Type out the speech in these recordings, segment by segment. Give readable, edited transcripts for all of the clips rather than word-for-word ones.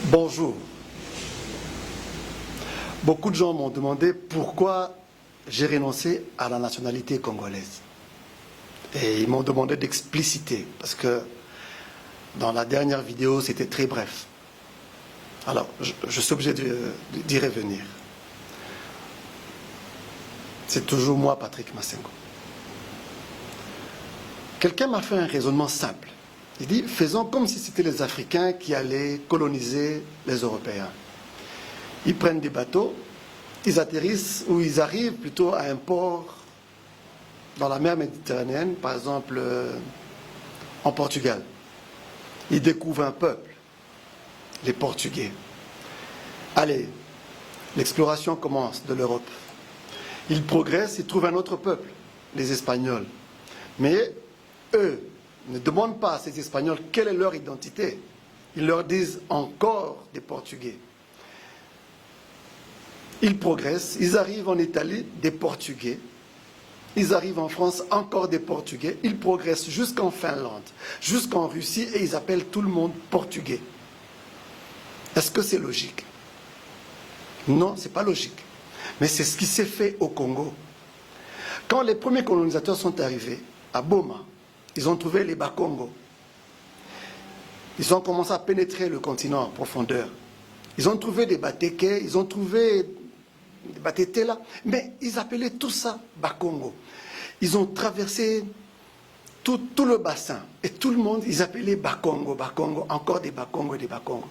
Bonjour. Beaucoup de gens m'ont demandé pourquoi j'ai renoncé à la nationalité congolaise. Et ils m'ont demandé d'expliciter, parce que dans la dernière vidéo, c'était très bref. Alors, je suis obligé d'y revenir. C'est toujours moi, Patrick Massengo. Quelqu'un m'a fait un raisonnement simple. Il dit, faisons comme si c'était les Africains qui allaient coloniser les Européens. Ils prennent des bateaux, ils atterrissent, ou ils arrivent plutôt à un port dans la mer Méditerranéenne, par exemple en Portugal. Ils découvrent un peuple, les Portugais. Allez, l'exploration commence de l'Europe. Ils progressent, ils trouvent un autre peuple, les Espagnols. Mais eux ne demandent pas à ces Espagnols quelle est leur identité. Ils leur disent encore des Portugais. Ils progressent, ils arrivent en Italie, des Portugais. Ils arrivent en France, encore des Portugais. Ils progressent jusqu'en Finlande, jusqu'en Russie, et ils appellent tout le monde Portugais. Est-ce que c'est logique? Non, ce n'est pas logique. Mais c'est ce qui s'est fait au Congo. Quand les premiers colonisateurs sont arrivés à Boma, ils ont trouvé les Bakongo. Ils ont commencé à pénétrer le continent en profondeur. Ils ont trouvé des Bateke, ils ont trouvé des Batetela, mais ils appelaient tout ça Bakongo. Ils ont traversé tout le bassin, et tout le monde, ils appelaient Bakongo, Bakongo, encore des Bakongo et des Bakongo.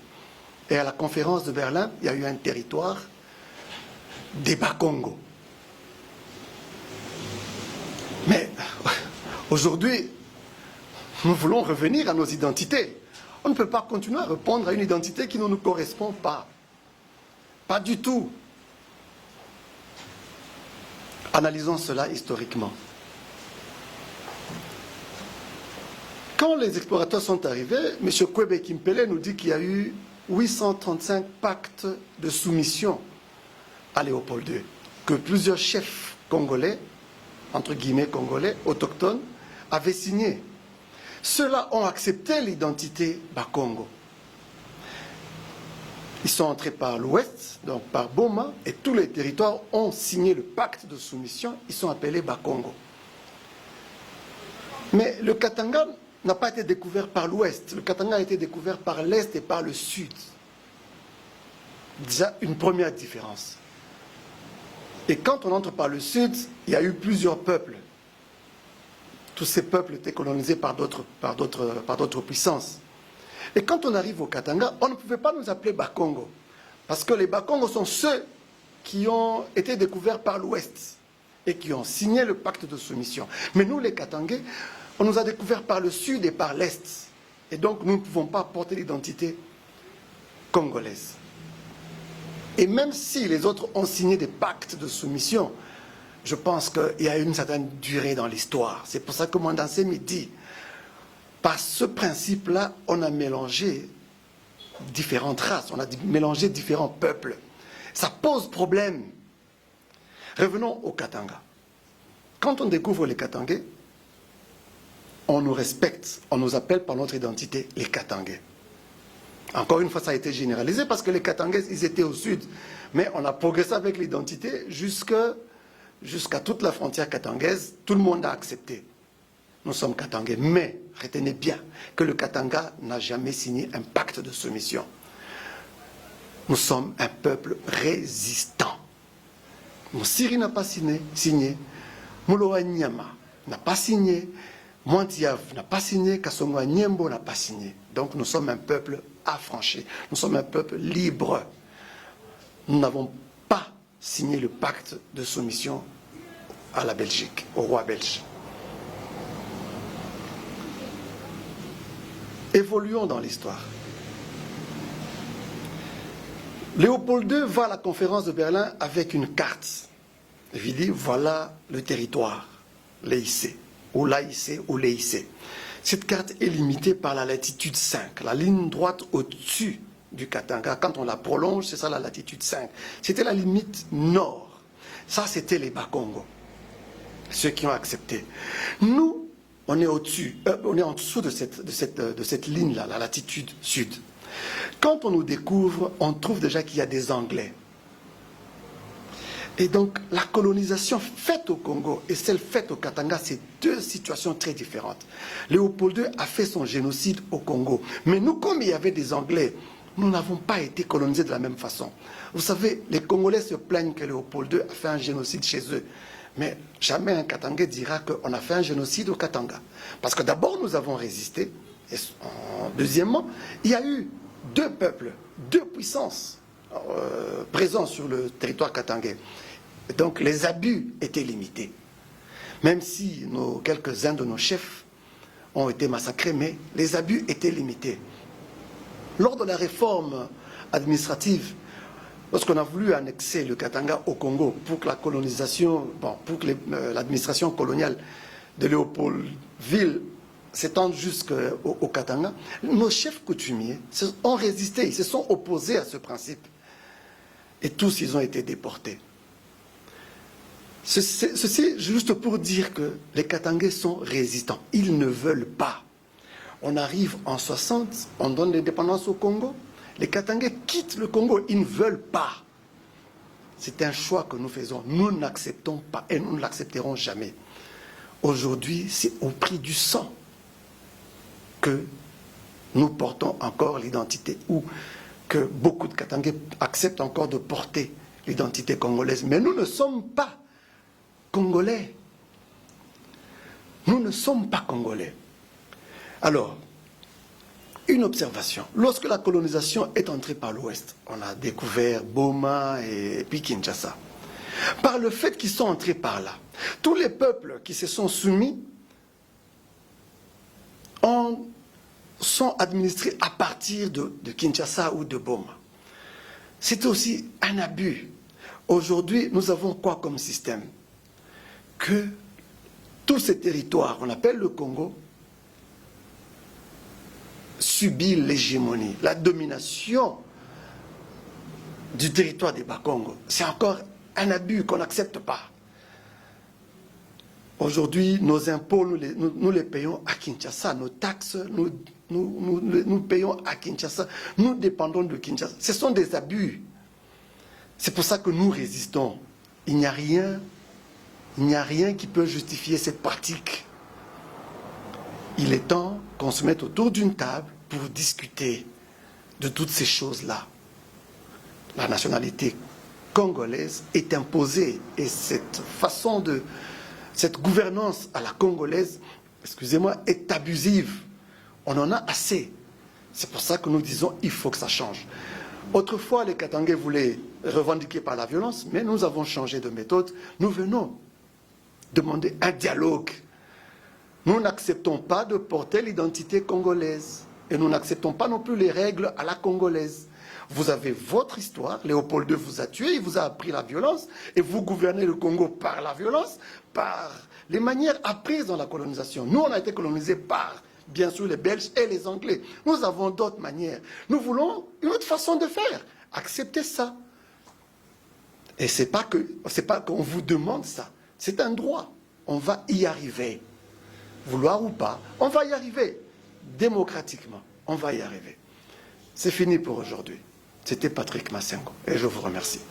Et à la conférence de Berlin, il y a eu un territoire des Bakongo. Mais aujourd'hui, nous voulons revenir à nos identités. On ne peut pas continuer à répondre à une identité qui ne nous correspond pas. Pas du tout. Analysons cela historiquement. Quand les explorateurs sont arrivés, M. Kwebe Kimpele nous dit qu'il y a eu 835 pactes de soumission à Léopold II, que plusieurs chefs congolais, entre guillemets congolais, autochtones, avaient signés. Ceux-là ont accepté l'identité Bakongo. Ils sont entrés par l'ouest, donc par Boma, et tous les territoires ont signé le pacte de soumission, ils sont appelés Bakongo. Mais le Katanga n'a pas été découvert par l'ouest, le Katanga a été découvert par l'est et par le sud. Déjà une première différence. Et quand on entre par le sud, il y a eu plusieurs peuples. Tous ces peuples étaient colonisés par d'autres puissances. Et quand on arrive au Katanga, on ne pouvait pas nous appeler Bakongo. Parce que les Bakongo sont ceux qui ont été découverts par l'ouest et qui ont signé le pacte de soumission. Mais nous, les Katangais, on nous a découverts par le sud et par l'est. Et donc, nous ne pouvons pas porter l'identité congolaise. Et même si les autres ont signé des pactes de soumission, je pense qu'il y a une certaine durée dans l'histoire. C'est pour ça que Mandansé me dit, par ce principe-là, on a mélangé différentes races, on a mélangé différents peuples. Ça pose problème. Revenons au Katanga. Quand on découvre les Katangais, on nous respecte, on nous appelle par notre identité les Katangais. Encore une fois, ça a été généralisé parce que les Katangais, ils étaient au sud. Mais on a progressé avec l'identité jusqu'à toute la frontière katangaise. Tout le monde a accepté. Nous sommes Katangais. Mais retenez bien que le Katanga n'a jamais signé un pacte de soumission. Nous sommes un peuple résistant. Moussiri n'a pas signé. Mouloa Nyama n'a pas signé. Mwantiav n'a pas signé. Kasongo Nyembo n'a pas signé. Donc nous sommes un peuple affranchi. Nous sommes un peuple libre. Nous n'avons pas signé le pacte de soumission à la Belgique, au roi belge. Évoluons dans l'histoire. Léopold II va à la conférence de Berlin avec une carte. Il dit, voilà le territoire, l'EIC, ou l'AIC, ou l'EIC. Cette carte est limitée par la latitude 5, la ligne droite au-dessus du Katanga. Quand on la prolonge, c'est ça la latitude 5. C'était la limite nord. Ça, c'était les Bakongo, ceux qui ont accepté. Nous, on est au-dessus, on est en dessous de cette ligne-là, la latitude sud. Quand on nous découvre, on trouve déjà qu'il y a des Anglais. Et donc, la colonisation faite au Congo et celle faite au Katanga, c'est deux situations très différentes. Léopold II a fait son génocide au Congo. Mais nous, comme il y avait des Anglais, nous n'avons pas été colonisés de la même façon. Vous savez, les Congolais se plaignent que Léopold II a fait un génocide chez eux. Mais jamais un Katangais dira qu'on a fait un génocide au Katanga. Parce que d'abord, nous avons résisté. Et deuxièmement, il y a eu deux peuples, deux puissances présents sur le territoire katangais. Donc les abus étaient limités. Même si quelques-uns de nos chefs ont été massacrés, mais les abus étaient limités. Lors de la réforme administrative, lorsqu'on a voulu annexer le Katanga au Congo pour que la colonisation, pour que l'administration coloniale de Léopoldville s'étende jusqu'au Katanga, nos chefs coutumiers ont résisté, ils se sont opposés à ce principe. Et tous, ils ont été déportés. Ceci, juste pour dire que les Katangais sont résistants. Ils ne veulent pas. On arrive en 60, on donne l'indépendance au Congo. Les Katangais quittent le Congo, ils ne veulent pas. C'est un choix que nous faisons. Nous n'acceptons pas et nous ne l'accepterons jamais. Aujourd'hui, c'est au prix du sang que nous portons encore l'identité, ou que beaucoup de Katangais acceptent encore de porter l'identité congolaise. Mais nous ne sommes pas Congolais. Nous ne sommes pas Congolais. Alors, une observation. Lorsque la colonisation est entrée par l'Ouest, on a découvert Boma et puis Kinshasa. Par le fait qu'ils sont entrés par là, tous les peuples qui se sont soumis sont administrés à partir de Kinshasa ou de Boma. C'est aussi un abus. Aujourd'hui, nous avons quoi comme système? Que tous ces territoires, on appelle le Congo, subit l'hégémonie, la domination du territoire des Bas-Congo. C'est encore un abus qu'on n'accepte pas. Aujourd'hui, nos impôts, nous les payons à Kinshasa. Nos taxes, nous payons à Kinshasa. Nous dépendons de Kinshasa. Ce sont des abus. C'est pour ça que nous résistons. Il n'y a rien qui peut justifier cette pratique. Il est temps qu'on se mette autour d'une table pour discuter de toutes ces choses-là. La nationalité congolaise est imposée et cette façon cette gouvernance à la congolaise, excusez-moi, est abusive. On en a assez. C'est pour ça que nous disons il faut que ça change. Autrefois, les Katangais voulaient revendiquer par la violence, mais nous avons changé de méthode. Nous venons demander un dialogue. Nous n'acceptons pas de porter l'identité congolaise. Et nous n'acceptons pas non plus les règles à la congolaise. Vous avez votre histoire, Léopold II vous a tué, il vous a appris la violence, et vous gouvernez le Congo par la violence, par les manières apprises dans la colonisation. Nous, on a été colonisés par, bien sûr, les Belges et les Anglais. Nous avons d'autres manières. Nous voulons une autre façon de faire. Acceptez ça. Et c'est pas qu'on vous demande ça. C'est un droit. On va y arriver. Vouloir ou pas, on va y arriver. Démocratiquement, on va y arriver. C'est fini pour aujourd'hui. C'était Patrick Massengo et je vous remercie.